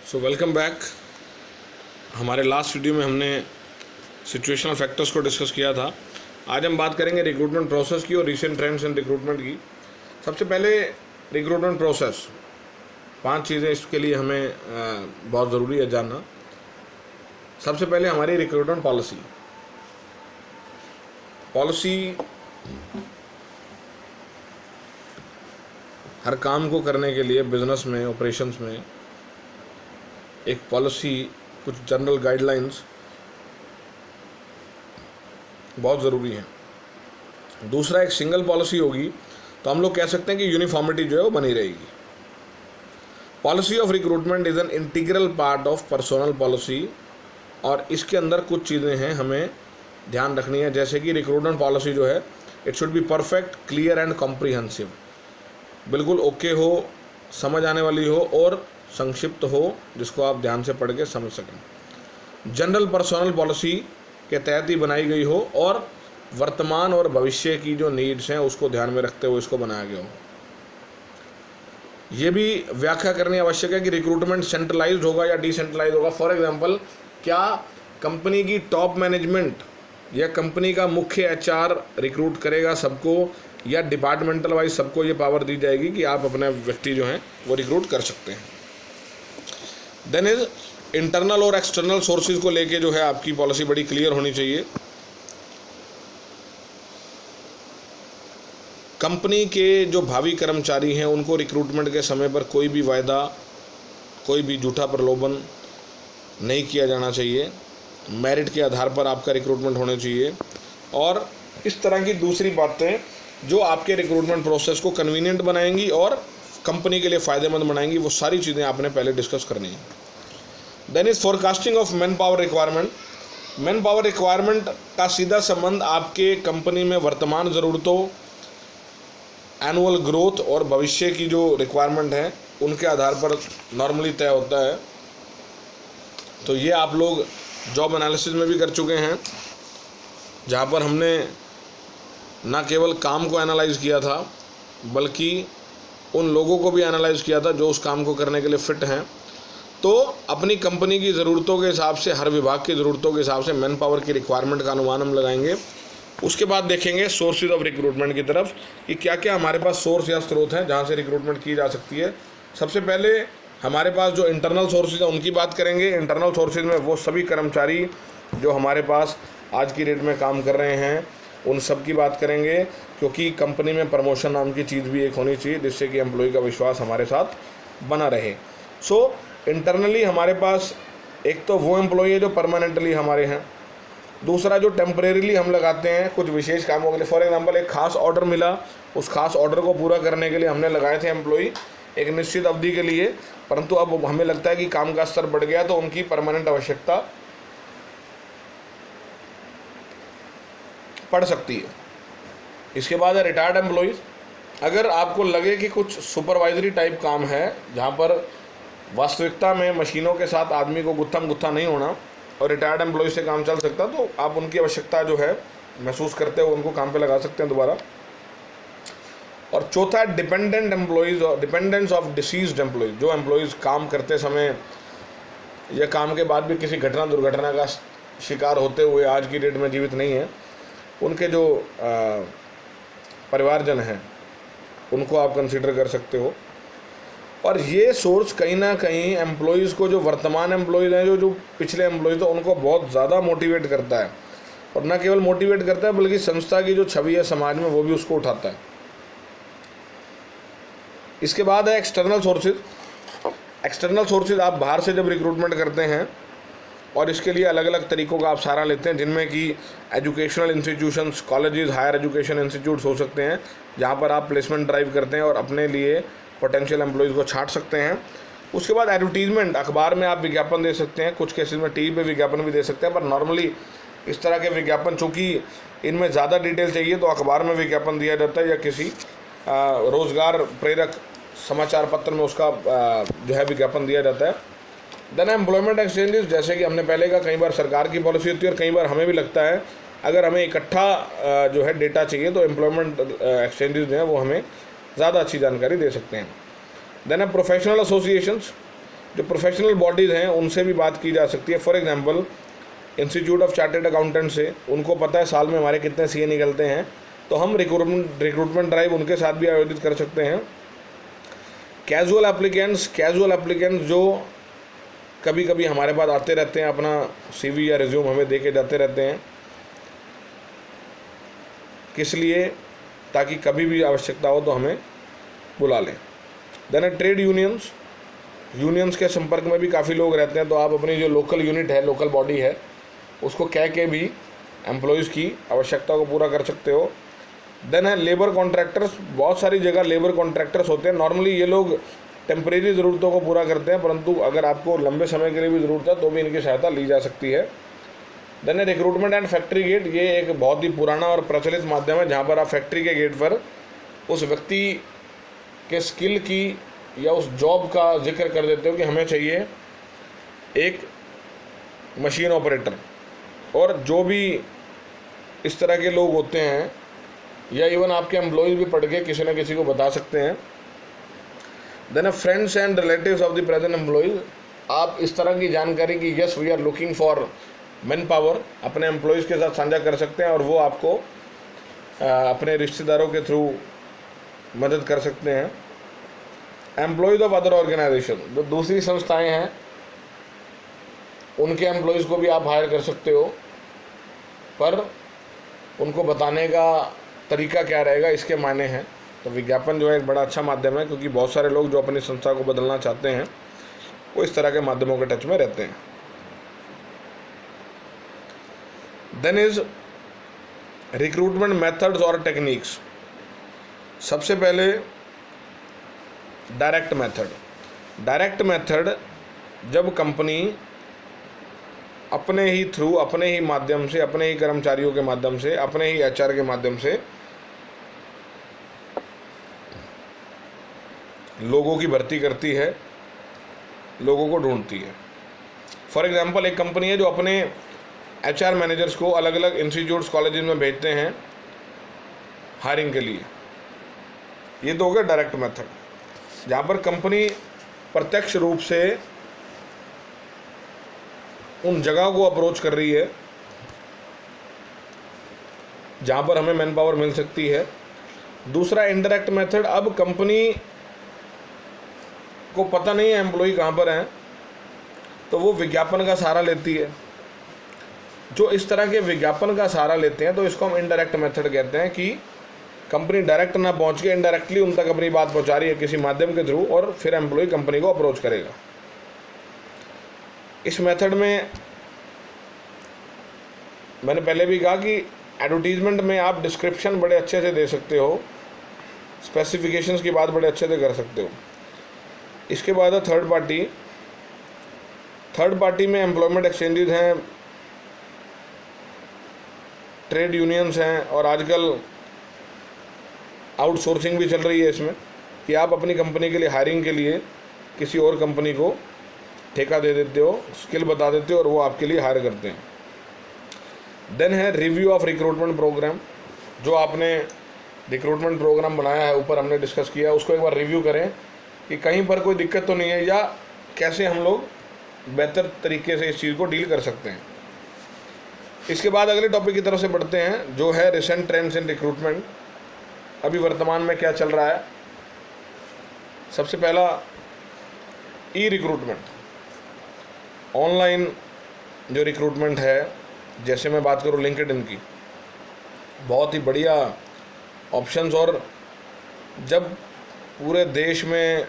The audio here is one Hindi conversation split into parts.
So welcome back. हमारे लास्ट वीडियो में हमने सिचुएशनल फैक्टर्स को डिस्कस किया था। आज हम बात करेंगे रिक्रूटमेंट प्रोसेस की और रीसेंट ट्रेंड्स इन रिक्रूटमेंट की। सबसे पहले रिक्रूटमेंट प्रोसेस, 5 चीज़ें इसके लिए हमें बहुत ज़रूरी है जानना। सबसे पहले हमारी रिक्रूटमेंट पॉलिसी हर काम को करने के लिए बिजनेस में, ऑपरेशंस में एक पॉलिसी, कुछ जनरल गाइडलाइंस बहुत ज़रूरी है। दूसरा, एक सिंगल पॉलिसी होगी तो हम लोग कह सकते हैं कि यूनिफॉर्मिटी जो है वो बनी रहेगी। Policy of recruitment is an integral part of personal policy, और इसके अंदर कुछ चीज़ें हैं हमें ध्यान रखनी है, जैसे कि रिक्रूटमेंट पॉलिसी जो है it should be perfect, clear and comprehensive, बिल्कुल ओके हो, समझ आने वाली हो और संक्षिप्त हो, जिसको आप ध्यान से पढ़ के समझ सकें। जनरल पर्सनल पॉलिसी के तहत ही बनाई गई हो और वर्तमान और भविष्य की जो नीड्स हैं उसको ध्यान में रखते हुए इसको बनाया गया हो। ये भी व्याख्या करनी आवश्यक है कि रिक्रूटमेंट सेंट्रलाइज्ड होगा या डिसेंट्रलाइज होगा। फॉर एग्जांपल, क्या कंपनी की टॉप मैनेजमेंट या कंपनी का मुख्य एचआर रिक्रूट करेगा सबको, या डिपार्टमेंटल वाइज सबको ये पावर दी जाएगी कि आप अपने व्यक्ति जो हैं वो रिक्रूट कर सकते हैं। देन इज इंटरनल और एक्सटर्नल सोर्सेज को लेके जो है आपकी पॉलिसी बड़ी क्लियर होनी चाहिए। कंपनी के जो भावी कर्मचारी हैं उनको रिक्रूटमेंट के समय पर कोई भी वायदा, कोई भी झूठा प्रलोभन नहीं किया जाना चाहिए। मेरिट के आधार पर आपका रिक्रूटमेंट होना चाहिए, और इस तरह की दूसरी बातें जो आपके रिक्रूटमेंट प्रोसेस को कन्वीनियंट बनाएंगी और कंपनी के लिए फ़ायदेमंद बनाएंगी, वो सारी चीज़ें आपने पहले डिस्कस करनी है। Then is forecasting of man power requirement. Man power requirement का सीधा संबंध आपके कंपनी में वर्तमान ज़रूरतों, एनुअल ग्रोथ और भविष्य की जो रिक्वायरमेंट है उनके आधार पर नॉर्मली तय होता है। तो ये आप लोग जॉब एनालिसिस में भी कर चुके हैं, जहाँ पर हमने ना केवल काम को एनालाइज़ किया था बल्कि उन लोगों को भी एनालाइज़ किया था जो उस काम को करने के लिए फ़िट हैं। तो अपनी कंपनी की ज़रूरतों के हिसाब से, हर विभाग की ज़रूरतों के हिसाब से मैन पावर की रिक्वायरमेंट का अनुमान हम लगाएंगे। उसके बाद देखेंगे सोर्सेज ऑफ रिक्रूटमेंट की तरफ कि क्या क्या हमारे पास सोर्स या स्रोत हैं जहाँ से रिक्रूटमेंट की जा सकती है। सबसे पहले हमारे पास जो इंटरनल सोर्सेज हैं उनकी बात करेंगे। इंटरनल सोर्सेज में वो सभी कर्मचारी जो हमारे पास आज की डेट में काम कर रहे हैं उन सब की बात करेंगे, क्योंकि कंपनी में प्रमोशन नाम की चीज़ भी एक होनी चाहिए जिससे कि एम्प्लॉय का विश्वास हमारे साथ बना रहे। सो इंटरनली हमारे पास एक तो वो एम्प्लॉय है जो परमानेंटली हमारे हैं, दूसरा जो टेम्परेरीली हम लगाते हैं कुछ विशेष कामों के लिए। फॉर एग्जांपल, एक खास ऑर्डर मिला, उस खास ऑर्डर को पूरा करने के लिए हमने लगाए थे एम्प्लॉय एक निश्चित अवधि के लिए, परंतु अब हमें लगता है कि काम का स्तर बढ़ गया तो उनकी परमानेंट आवश्यकता पड़ सकती है। इसके बाद है रिटायर्ड एम्प्लॉयज़। अगर आपको लगे कि कुछ सुपरवाइजरी टाइप काम है जहाँ पर वास्तविकता में मशीनों के साथ आदमी को गुत्थम गुत्था नहीं होना और रिटायर्ड एम्प्लॉयज़ से काम चल सकता, तो आप उनकी आवश्यकता जो है महसूस करते हो उनको काम पे लगा सकते हैं दोबारा। और चौथा है डिपेंडेंट एम्प्लॉयज़ और डिपेंडेंट्स ऑफ डिसीज्ड एम्प्लॉयज़। जो एम्प्लॉयज़ काम करते समय या काम के बाद भी किसी घटना दुर्घटना का शिकार होते हुए आज की डेट में जीवित नहीं है, उनके जो परिवारजन हैं उनको आप कंसीडर कर सकते हो। और ये सोर्स कहीं ना कहीं एम्प्लॉयज़ को, जो वर्तमान एम्प्लॉयज़ हैं, जो पिछले एम्प्लॉयज़ हैं, उनको बहुत ज़्यादा मोटिवेट करता है, और न केवल मोटिवेट करता है बल्कि संस्था की जो छवि है समाज में वो भी उसको उठाता है। इसके बाद है एक्सटर्नल सोर्सेज। एक्सटर्नल सोर्सेज आप बाहर से जब रिक्रूटमेंट करते हैं, और इसके लिए अलग अलग तरीक़ों का आप सहारा लेते हैं, जिनमें कि educational institutions, colleges, higher education institutes हो सकते हैं जहाँ पर आप प्लेसमेंट ड्राइव करते हैं और अपने लिए पोटेंशियल एम्प्लॉयज़ को छांट सकते हैं। उसके बाद एडवर्टीजमेंट, अखबार में आप विज्ञापन दे सकते हैं, कुछ केसेस में टीवी पे विज्ञापन भी दे सकते हैं, पर नॉर्मली इस तरह के विज्ञापन, चूँकि इनमें ज़्यादा डिटेल चाहिए तो अखबार में विज्ञापन दिया जाता है या किसी रोज़गार प्रेरक समाचार पत्र में उसका जो है विज्ञापन दिया जाता है। देन एम्प्लॉयमेंट एक्सचेंजेस, जैसे कि हमने पहले कहा, कई बार सरकार की पॉलिसी होती है और कई बार हमें भी लगता है अगर हमें इकट्ठा जो है डेटा चाहिए तो एम्प्लॉयमेंट एक्सचेंजेस जो है वो हमें ज़्यादा अच्छी जानकारी दे सकते हैं। देन है प्रोफेशनल एसोसिएशंस। जो प्रोफेशनल बॉडीज़ हैं उनसे भी बात की जा सकती है। For example institute of chartered accountant से, उनको पता है साल में हमारे कितने सीए निकलते हैं, तो हम रिक्रूटमेंट ड्राइव उनके साथ भी आयोजित कर सकते हैं। कैजुअल एप्लीकेंट्स जो कभी कभी हमारे पास आते रहते हैं, अपना सीवी या रिज्यूम हमें दे के जाते रहते हैं, किस लिए, ताकि कभी भी आवश्यकता हो तो हमें बुला लें। देन ट्रेड यूनियंस के संपर्क में भी काफ़ी लोग रहते हैं, तो आप अपनी जो लोकल यूनिट है, लोकल बॉडी है, उसको कह के भी एम्प्लॉयज़ की आवश्यकता को पूरा कर सकते हो। देन है लेबर कॉन्ट्रैक्टर्स। बहुत सारी जगह लेबर कॉन्ट्रैक्टर्स होते हैं। नॉर्मली ये लोग टेम्परेरी ज़रूरतों को पूरा करते हैं, परंतु अगर आपको लंबे समय के लिए भी ज़रूरत है तो भी इनकी सहायता ली जा सकती है। देन है रिक्रूटमेंट एंड फैक्ट्री गेट। ये एक बहुत ही पुराना और प्रचलित माध्यम है, जहाँ पर आप फैक्ट्री के गेट पर उस व्यक्ति के स्किल की या उस जॉब का जिक्र कर देते हो कि हमें चाहिए एक मशीन ऑपरेटर, और जो भी इस तरह के लोग होते हैं, या इवन आपके एम्प्लॉयज़ भी पढ़ के किसी न किसी को बता सकते हैं। Then friends and relatives of the present employees. आप इस तरह की जानकारी कि yes we are looking for man power अपने एम्प्लॉयज़ के साथ साझा कर सकते हैं, और वो आपको अपने रिश्तेदारों के थ्रू मदद कर सकते हैं। एम्प्लॉयज़ ऑफ अदर ऑर्गेनाइजेशन, जो दूसरी संस्थाएं हैं, उनके एम्प्लॉयज़ को भी आप हायर कर सकते हो, पर उनको बताने का तरीका क्या रहेगा, इसके मायने हैं। तो विज्ञापन जो है एक बड़ा अच्छा माध्यम है, क्योंकि बहुत सारे लोग जो अपनी संस्था को बदलना चाहते हैं वो इस तरह के माध्यमों के टच में रहते हैं। देन इज रिक्रूटमेंट मेथड्स और टेक्निक्स। सबसे पहले डायरेक्ट मेथड, जब कंपनी अपने ही थ्रू, अपने ही माध्यम से, अपने ही कर्मचारियों के माध्यम से, अपने ही एचआर के माध्यम से लोगों की भर्ती करती है, लोगों को ढूंढती है। फॉर एग्जांपल एक कंपनी है जो अपने एचआर मैनेजर्स को अलग अलग इंस्टीट्यूट्स, कॉलेजेस में भेजते हैं हायरिंग के लिए। ये तो हो गया डायरेक्ट मेथड, जहाँ पर कंपनी प्रत्यक्ष रूप से उन जगह को अप्रोच कर रही है जहाँ पर हमें मैन पावर मिल सकती है। दूसरा इनडायरेक्ट मेथड, अब कंपनी को पता नहीं है एम्प्लॉय कहाँ पर हैं, तो वो विज्ञापन का सहारा लेती है। जो इस तरह के विज्ञापन का सहारा लेते हैं, तो इसको हम इनडायरेक्ट मेथड कहते हैं, कि कंपनी डायरेक्ट ना पहुंच के इनडायरेक्टली उन तक अपनी बात पहुंचा रही है किसी माध्यम के थ्रू, और फिर एम्प्लॉय कंपनी को अप्रोच करेगा। इस मेथड में मैंने पहले भी कहा कि एडवर्टीजमेंट में आप डिस्क्रिप्शन बड़े अच्छे से दे सकते हो, स्पेसिफिकेशंस की बात बड़े अच्छे से कर सकते हो। इसके बाद है थर्ड पार्टी में एम्प्लॉयमेंट एक्सचेंजेस हैं, ट्रेड यूनियंस हैं, और आजकल आउटसोर्सिंग भी चल रही है इसमें, कि आप अपनी कंपनी के लिए हायरिंग के लिए किसी और कंपनी को ठेका दे देते हो, स्किल बता देते हो, और वो आपके लिए हायर करते हैं। देन है रिव्यू ऑफ रिक्रूटमेंट प्रोग्राम। जो आपने रिक्रूटमेंट प्रोग्राम बनाया है, ऊपर हमने डिस्कस किया, उसको एक बार रिव्यू करें कि कहीं पर कोई दिक्कत तो नहीं है, या कैसे हम लोग बेहतर तरीके से इस चीज़ को डील कर सकते हैं। इसके बाद अगले टॉपिक की तरफ से बढ़ते हैं, जो है रिसेंट ट्रेंड्स इन रिक्रूटमेंट। अभी वर्तमान में क्या चल रहा है। सबसे पहला ई रिक्रूटमेंट, ऑनलाइन जो रिक्रूटमेंट है, जैसे मैं बात करूँ लिंक्डइन की, बहुत ही बढ़िया ऑप्शंस। और जब पूरे देश में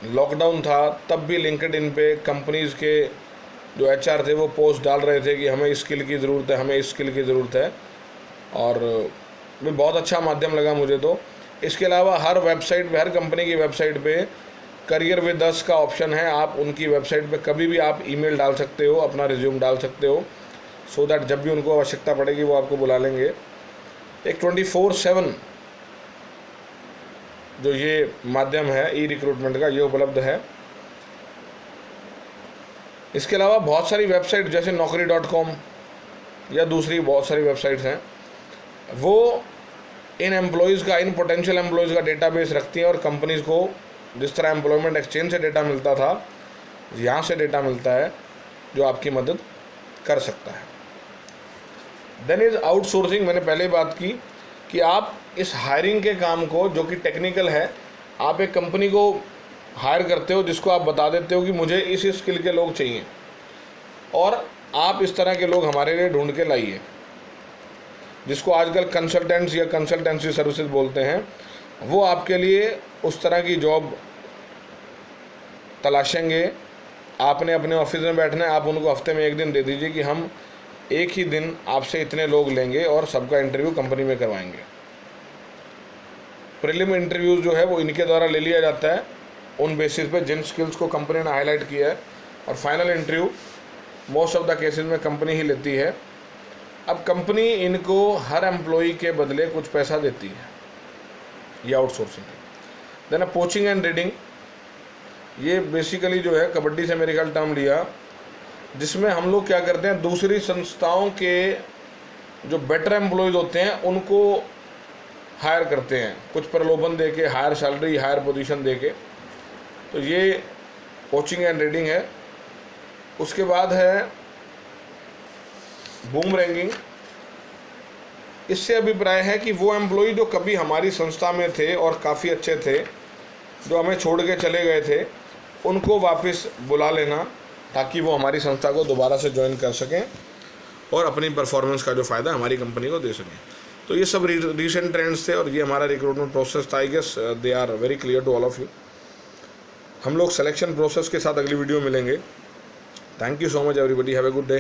लॉकडाउन था, तब भी लिंक्डइन पे कंपनीज़ के जो एचआर थे वो पोस्ट डाल रहे थे कि हमें इस स्किल की ज़रूरत है, हमें इस स्किल की ज़रूरत है, और ये बहुत अच्छा माध्यम लगा मुझे तो। इसके अलावा हर वेबसाइट पे, हर कंपनी की वेबसाइट पे करियर विद अस का ऑप्शन है। आप उनकी वेबसाइट पे कभी भी आप ईमेल डाल सकते हो, अपना रिज्यूम डाल सकते हो, सो दैट जब भी उनको आवश्यकता पड़ेगी वो आपको बुला लेंगे। एक 24/7 जो ये माध्यम है ई रिक्रूटमेंट का, ये उपलब्ध है। इसके अलावा बहुत सारी वेबसाइट जैसे naukri.com या दूसरी बहुत सारी वेबसाइट्स हैं, वो इन एम्प्लॉयज़ का, इन पोटेंशियल एम्प्लॉयज़ का डेटाबेस रखती हैं, और कंपनीज़ को जिस तरह एम्प्लॉयमेंट एक्सचेंज से डेटा मिलता था, यहाँ से डेटा मिलता है जो आपकी मदद कर सकता है। Then is outsourcing. मैंने पहले बात की कि आप इस हायरिंग के काम को, जो कि टेक्निकल है, आप एक कंपनी को हायर करते हो जिसको आप बता देते हो कि मुझे इस स्किल के लोग चाहिए और आप इस तरह के लोग हमारे लिए ढूंढ के लाइए, जिसको आजकल कंसल्टेंट्स या कंसल्टेंसी सर्विसेज बोलते हैं। वो आपके लिए उस तरह की जॉब तलाशेंगे। आपने अपने ऑफिस में बैठना है, आप उनको हफ्ते में 1 दिन दे दीजिए कि हम एक ही दिन आपसे इतने लोग लेंगे और सबका इंटरव्यू कंपनी में करवाएंगे। प्रीलिम इंटरव्यूज़ जो है वो इनके द्वारा ले लिया जाता है उन बेसिस पे जिन स्किल्स को कंपनी ने हाईलाइट किया है, और final interview most of the cases में कंपनी ही लेती है। अब कंपनी इनको हर एम्प्लॉई के बदले कुछ पैसा देती है, ये आउटसोर्सिंग है। देन पोचिंग एंड रीडिंग, ये बेसिकली जो है कबड्डी से मेरे ख्याल टर्म लिया, जिसमें हम लोग क्या करते हैं, दूसरी संस्थाओं के जो बेटर एम्प्लॉयज़ होते हैं उनको हायर करते हैं, कुछ प्रलोभन दे के, हायर सैलरी, हायर पोजीशन दे के। तो ये कोचिंग एंड रीडिंग है। उसके बाद है बूम रैंकिंग। इससे अभिप्राय है कि वो एम्प्लॉय जो कभी हमारी संस्था में थे और काफ़ी अच्छे थे, जो हमें छोड़ के चले गए थे, उनको वापस बुला लेना ताकि वो हमारी संस्था को दोबारा से ज्वाइन कर सकें और अपनी परफॉर्मेंस का जो फ़ायदा हमारी कंपनी को दे सकें। तो ये सब रीसेंट ट्रेंड्स थे और ये हमारा रिक्रूटमेंट प्रोसेस था। I guess they are very clear to all of you. हम लोग सिलेक्शन प्रोसेस के साथ अगली वीडियो मिलेंगे। Thank you so much everybody, have a good day.